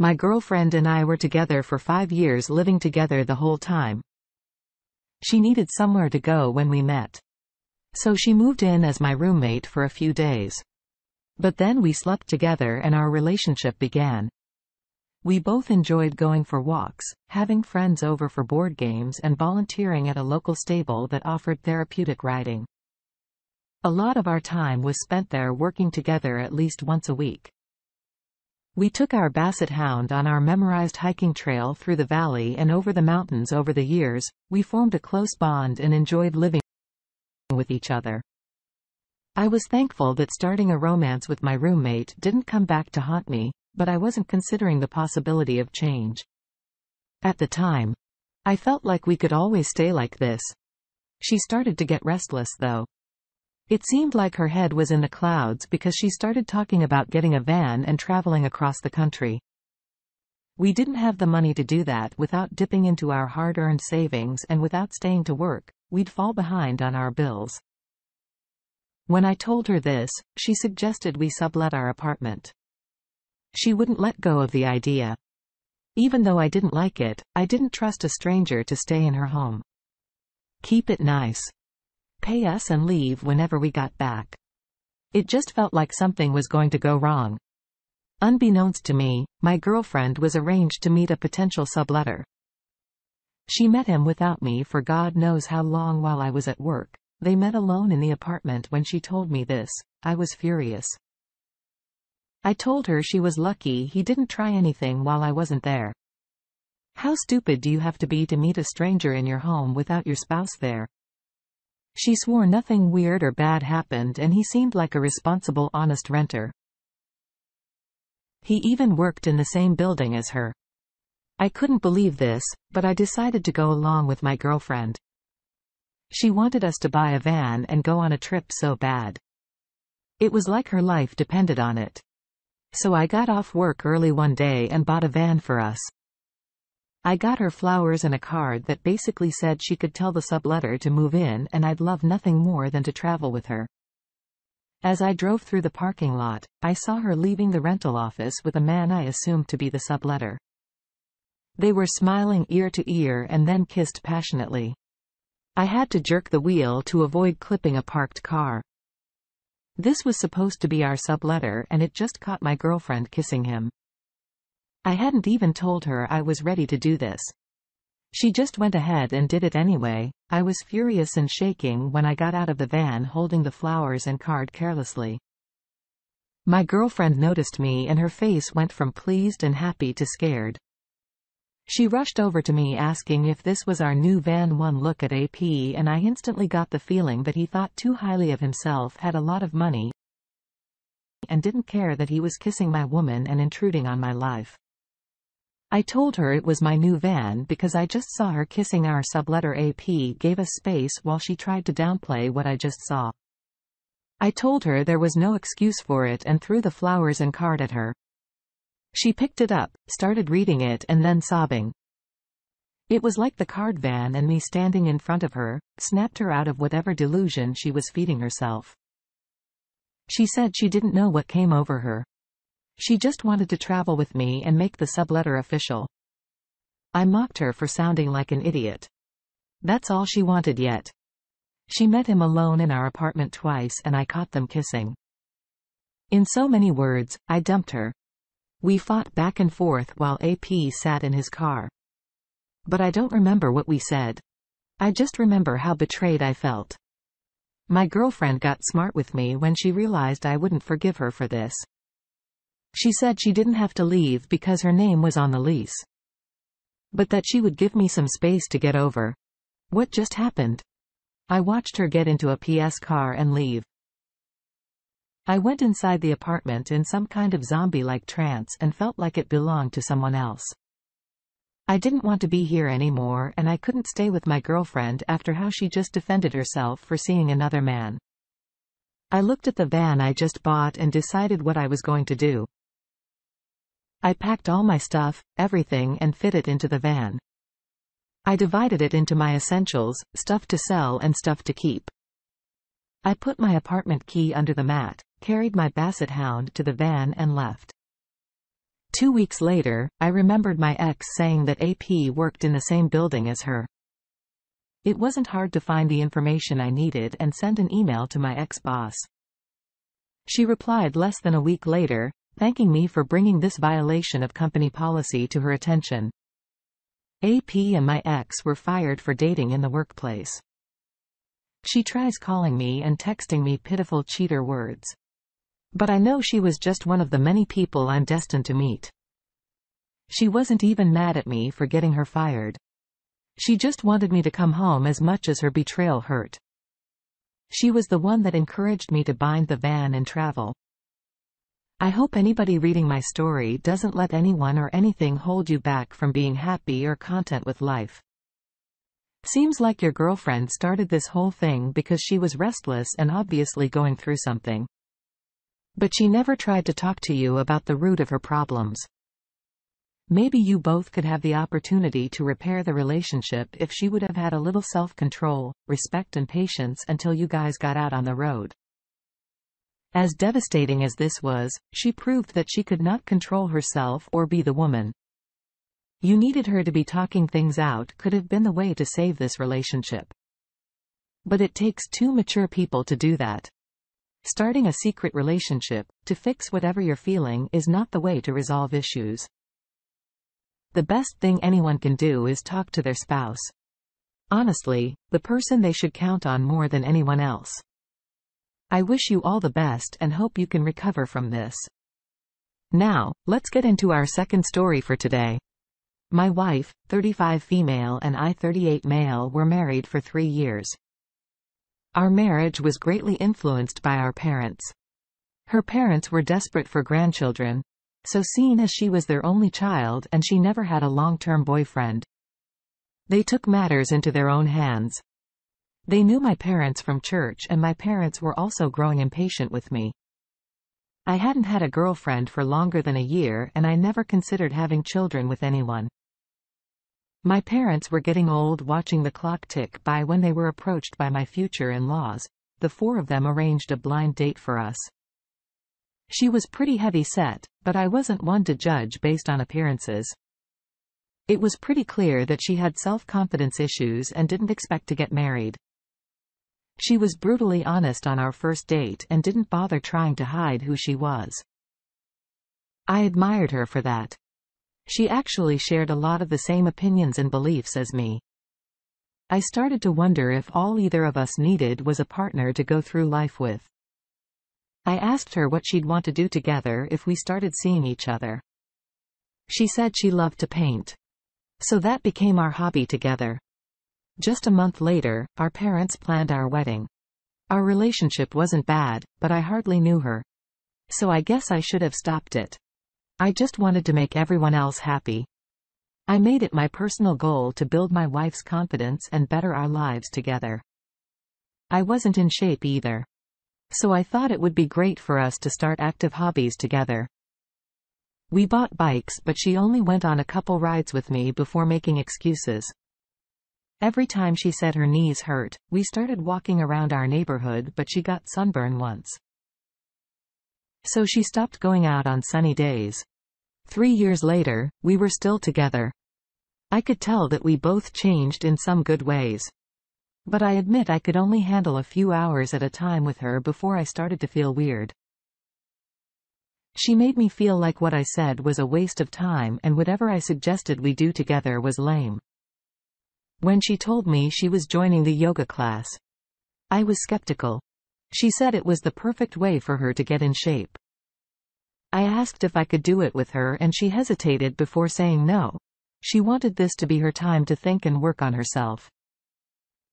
My girlfriend and I were together for 5 years, living together the whole time. She needed somewhere to go when we met. So she moved in as my roommate for a few days. But then we slept together and our relationship began. We both enjoyed going for walks, having friends over for board games, and volunteering at a local stable that offered therapeutic riding. A lot of our time was spent there, working together at least once a week. We took our Basset Hound on our memorized hiking trail through the valley and over the mountains. Over the years, we formed a close bond and enjoyed living with each other. I was thankful that starting a romance with my roommate didn't come back to haunt me, but I wasn't considering the possibility of change. At the time, I felt like we could always stay like this. She started to get restless, though. It seemed like her head was in the clouds because she started talking about getting a van and traveling across the country. We didn't have the money to do that without dipping into our hard-earned savings, and without staying to work, we'd fall behind on our bills. When I told her this, she suggested we sublet our apartment. She wouldn't let go of the idea. Even though I didn't like it, I didn't trust a stranger to stay in her home. Keep it nice. Pay us and leave whenever we got back. It just felt like something was going to go wrong. Unbeknownst to me, my girlfriend was arranged to meet a potential subletter. She met him without me for God knows how long while I was at work. They met alone in the apartment. When she told me this, I was furious. I told her she was lucky he didn't try anything while I wasn't there. How stupid do you have to be to meet a stranger in your home without your spouse there? She swore nothing weird or bad happened, and he seemed like a responsible, honest renter. He even worked in the same building as her. I couldn't believe this, but I decided to go along with my girlfriend. She wanted us to buy a van and go on a trip so bad. It was like her life depended on it. So I got off work early one day and bought a van for us. I got her flowers and a card that basically said she could tell the subletter to move in, and I'd love nothing more than to travel with her. As I drove through the parking lot, I saw her leaving the rental office with a man I assumed to be the subletter. They were smiling ear to ear and then kissed passionately. I had to jerk the wheel to avoid clipping a parked car. This was supposed to be our subletter, and it just caught my girlfriend kissing him. I hadn't even told her I was ready to do this. She just went ahead and did it anyway. I was furious and shaking when I got out of the van holding the flowers and card carelessly. My girlfriend noticed me and her face went from pleased and happy to scared. She rushed over to me asking if this was our new van. One look at AP and I instantly got the feeling that he thought too highly of himself, had a lot of money, and didn't care that he was kissing my woman and intruding on my life. I told her it was my new van because I just saw her kissing our subletter. AP gave us space while she tried to downplay what I just saw. I told her there was no excuse for it and threw the flowers and card at her. She picked it up, started reading it, and then sobbing. It was like the card van and me standing in front of her snapped her out of whatever delusion she was feeding herself. She said she didn't know what came over her. She just wanted to travel with me and make the subletter official. I mocked her for sounding like an idiot. That's all she wanted yet. She met him alone in our apartment twice and I caught them kissing. In so many words, I dumped her. We fought back and forth while AP sat in his car. But I don't remember what we said. I just remember how betrayed I felt. My girlfriend got smart with me when she realized I wouldn't forgive her for this. She said she didn't have to leave because her name was on the lease, but that she would give me some space to get over what just happened. I watched her get into a PS car and leave. I went inside the apartment in some kind of zombie-like trance and felt like it belonged to someone else. I didn't want to be here anymore, and I couldn't stay with my girlfriend after how she just defended herself for seeing another man. I looked at the van I just bought and decided what I was going to do. I packed all my stuff, everything, and fit it into the van. I divided it into my essentials, stuff to sell and stuff to keep. I put my apartment key under the mat, carried my Basset Hound to the van and left. 2 weeks later, I remembered my ex saying that AP worked in the same building as her. It wasn't hard to find the information I needed and send an email to my ex-boss. She replied less than a week later, thanking me for bringing this violation of company policy to her attention. AP and my ex were fired for dating in the workplace. She tries calling me and texting me pitiful cheater words. But I know she was just one of the many people I'm destined to meet. She wasn't even mad at me for getting her fired. She just wanted me to come home as much as her betrayal hurt. She was the one that encouraged me to bind the van and travel. I hope anybody reading my story doesn't let anyone or anything hold you back from being happy or content with life. Seems like your girlfriend started this whole thing because she was restless and obviously going through something. But she never tried to talk to you about the root of her problems. Maybe you both could have the opportunity to repair the relationship if she would have had a little self-control, respect and patience until you guys got out on the road. As devastating as this was, she proved that she could not control herself or be the woman. You needed her to be talking things out could have been the way to save this relationship. But it takes two mature people to do that. Starting a secret relationship, to fix whatever you're feeling, is not the way to resolve issues. The best thing anyone can do is talk to their spouse. Honestly, the person they should count on more than anyone else. I wish you all the best and hope you can recover from this. Now, let's get into our second story for today. My wife, 35 female and I 38 male, were married for 3 years. Our marriage was greatly influenced by our parents. Her parents were desperate for grandchildren, so seeing as she was their only child and she never had a long-term boyfriend, they took matters into their own hands. They knew my parents from church and my parents were also growing impatient with me. I hadn't had a girlfriend for longer than a year and I never considered having children with anyone. My parents were getting old watching the clock tick by when they were approached by my future in-laws. The 4 of them arranged a blind date for us. She was pretty heavy set, but I wasn't one to judge based on appearances. It was pretty clear that she had self-confidence issues and didn't expect to get married. She was brutally honest on our first date and didn't bother trying to hide who she was. I admired her for that. She actually shared a lot of the same opinions and beliefs as me. I started to wonder if all either of us needed was a partner to go through life with. I asked her what she'd want to do together if we started seeing each other. She said she loved to paint. So that became our hobby together. Just a month later, our parents planned our wedding. Our relationship wasn't bad, but I hardly knew her. So I guess I should have stopped it. I just wanted to make everyone else happy. I made it my personal goal to build my wife's confidence and better our lives together. I wasn't in shape either. So I thought it would be great for us to start active hobbies together. We bought bikes, but she only went on a couple rides with me before making excuses. Every time she said her knees hurt, we started walking around our neighborhood, but she got sunburn once. So she stopped going out on sunny days. 3 years later, we were still together. I could tell that we both changed in some good ways. But I admit I could only handle a few hours at a time with her before I started to feel weird. She made me feel like what I said was a waste of time and whatever I suggested we do together was lame. When she told me she was joining the yoga class, I was skeptical. She said it was the perfect way for her to get in shape. I asked if I could do it with her and she hesitated before saying no. She wanted this to be her time to think and work on herself.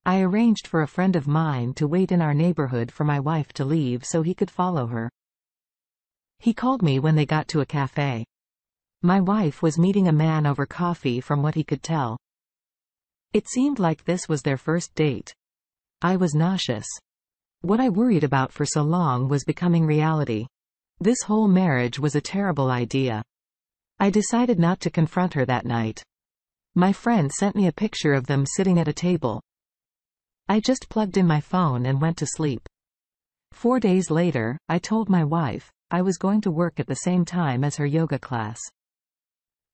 I arranged for a friend of mine to wait in our neighborhood for my wife to leave so he could follow her. He called me when they got to a cafe. My wife was meeting a man over coffee from what he could tell. It seemed like this was their first date. I was nauseous. What I worried about for so long was becoming reality. This whole marriage was a terrible idea. I decided not to confront her that night. My friend sent me a picture of them sitting at a table. I just plugged in my phone and went to sleep. 4 days later, I told my wife I was going to work at the same time as her yoga class.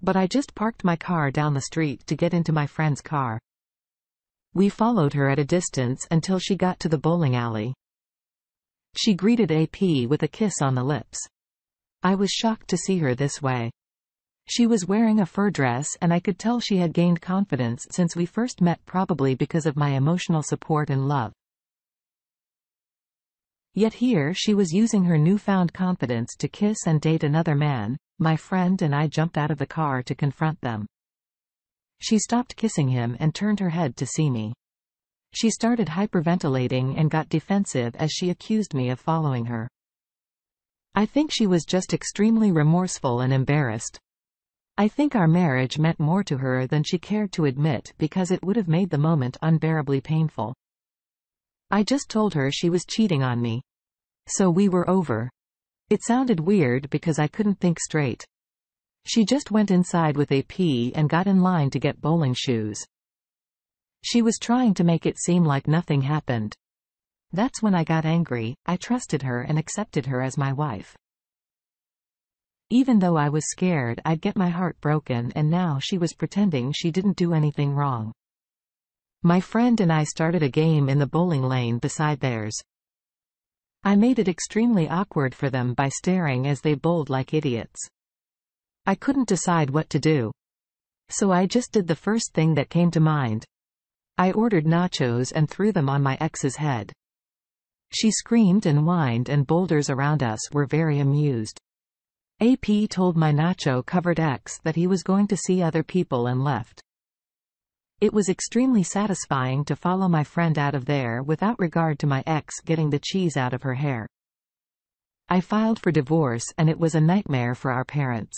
But I just parked my car down the street to get into my friend's car. We followed her at a distance until she got to the bowling alley. She greeted AP with a kiss on the lips. I was shocked to see her this way. She was wearing a fur dress and I could tell she had gained confidence since we first met, probably because of my emotional support and love. Yet here she was using her newfound confidence to kiss and date another man. My friend and I jumped out of the car to confront them. She stopped kissing him and turned her head to see me. She started hyperventilating and got defensive as she accused me of following her. I think she was just extremely remorseful and embarrassed. I think our marriage meant more to her than she cared to admit because it would have made the moment unbearably painful. I just told her she was cheating on me. So we were over. It sounded weird because I couldn't think straight. She just went inside with AP and got in line to get bowling shoes. She was trying to make it seem like nothing happened. That's when I got angry. I trusted her and accepted her as my wife. Even though I was scared I'd get my heart broken, and now she was pretending she didn't do anything wrong. My friend and I started a game in the bowling lane beside theirs. I made it extremely awkward for them by staring as they bowled like idiots. I couldn't decide what to do. So I just did the first thing that came to mind. I ordered nachos and threw them on my ex's head. She screamed and whined, and boulders around us were very amused. AP told my nacho-covered ex that he was going to see other people and left. It was extremely satisfying to follow my friend out of there without regard to my ex getting the cheese out of her hair. I filed for divorce and it was a nightmare for our parents.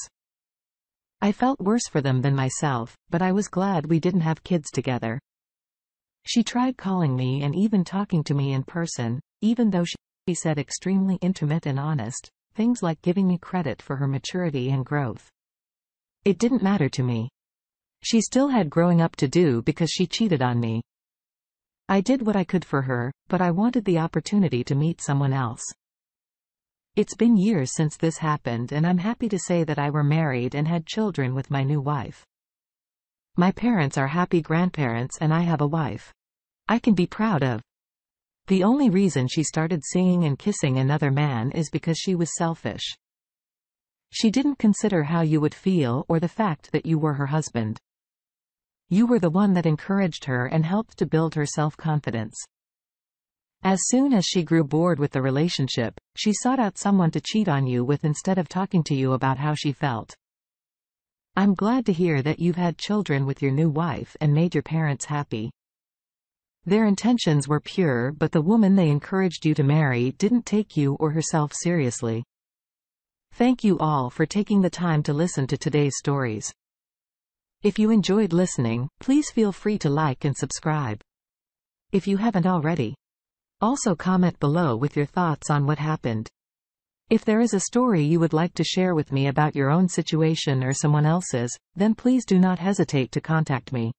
I felt worse for them than myself, but I was glad we didn't have kids together. She tried calling me and even talking to me in person, even though she said extremely intimate and honest things like giving me credit for her maturity and growth. It didn't matter to me. She still had growing up to do because she cheated on me. I did what I could for her, but I wanted the opportunity to meet someone else. It's been years since this happened, and I'm happy to say that I were married and had children with my new wife. My parents are happy grandparents and I have a wife I can be proud of. The only reason she started seeing and kissing another man is because she was selfish. She didn't consider how you would feel or the fact that you were her husband. You were the one that encouraged her and helped to build her self-confidence. As soon as she grew bored with the relationship, she sought out someone to cheat on you with instead of talking to you about how she felt. I'm glad to hear that you've had children with your new wife and made your parents happy. Their intentions were pure, but the woman they encouraged you to marry didn't take you or herself seriously. Thank you all for taking the time to listen to today's stories. If you enjoyed listening, please feel free to like and subscribe. If you haven't already. Also comment below with your thoughts on what happened. If there is a story you would like to share with me about your own situation or someone else's, then please do not hesitate to contact me.